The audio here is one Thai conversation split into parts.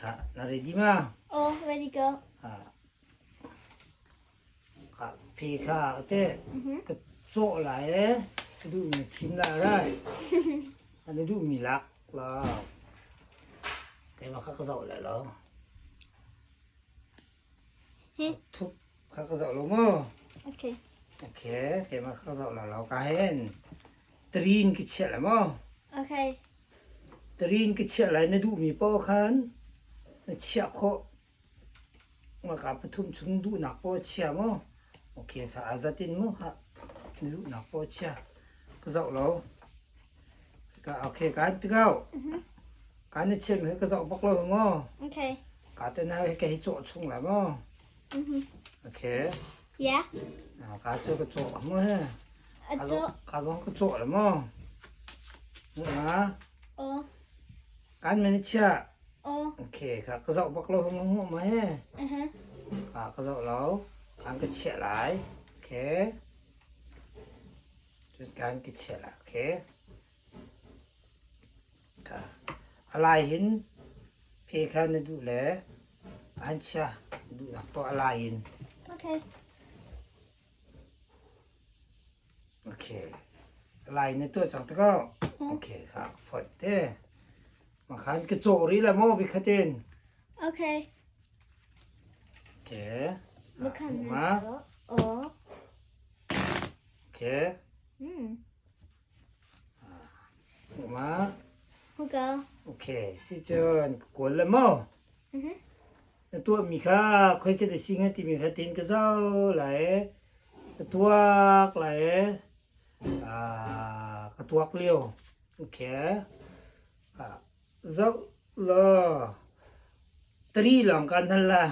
ค่ะนารีดีมาOh, ready go. ค่ะค่ะพี่ค่ะเต้ก็โจ้ไหลดูมีชิมละได้อันนี้ดูมีลักแล้วแกมาข้าก็เจ้าแหละเหรอทุบข้าก็เจ้าลงมั้ง Okay. โอเคแกมาข้าก็เจ้าแล้วเราก็เห็นตรีนกิเชละมั้ง Okay. ตรีนกิเชละในดูมีป้อคันในเชี่ยโคมากับปทุมชุงดูหนักป้อเชี่ยมั้งโอเคค่ะอาซาตินมั้งค่ะดูหนักป้อเชี่ยก็เจ้าเราก็โอเคการที่เก้าการนี้เชื่อมให้ก็จะบอกเรามั้ง Okay. การที่นั่นให้แกให้โจทย์ชุ่งแล้วมั้งโอเค Yeah. การเจอก็โจทย์มั้งฮะ A การ dot. การลองก็โจทย์แล้วมั้งนี่นะ Oh. การไม่เชื่อ Oh. โอเคค่ะก็จะบอกเรามั้งมั้งฮะ Uh-huh. ก็จะเราการก็เชื่อหลายโอเคจนการก็เชื่อละโอเคค่ะอะไรเห็นเพคานดูแลอันชาดูนักตัวอะไรเห็น Okay. โอเคอะไรในตัวจังตะก็โอเคครับฟอดเต้มาขันกระโจรีละโมวิคเตน Okay. โอเค Look at มา that. Oh. โอเค Hmm. มา We'll go. โอเคสิเจนกวนละโม Mhm. ตัวมีค่าค่อยจะได้สิ่งที่มีค่าตินก็เจ้าไหลตัวไหลกระตัวเลี้ยวโอเคเจ้าละตรีหลังกันทันละ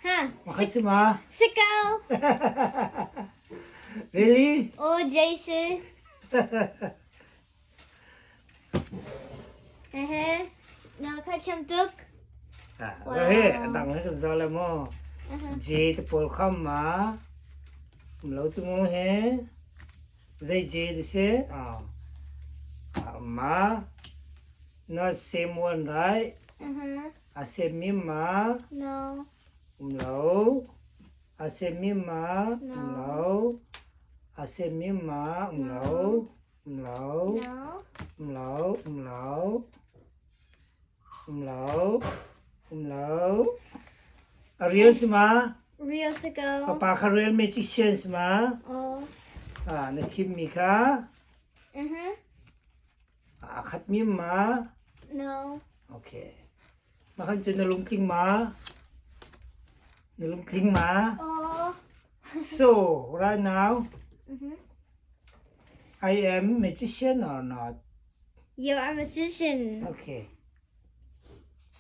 Huh. มาให้สิมา Sicko. really Oh, Jason. Uh-huh. No, catch him duck. แล้วเฮ้ดังให้กันเจ้าละมั้ง Uh-huh. เจตปอลข้ามมาเราจะมั้งเฮ้ใจเจดเสมาน่าเซมวันไร Uh-huh. อาเซมิมา No. เราอาเซมิมาเราอาเซมิมาเราเรา No. เราเราเราเราอาเรียนสิมา Real sicko. ป้าคาเรียนเมจิเชียนสิมา Oh. ในทีมมีค่ะ Uh-huh. ขัดมิมมา No. โอเคมาขันจะนลุงคิงมานลุงคิงมา Oh. so right now Mhm. I am magician or not You're a magician. okay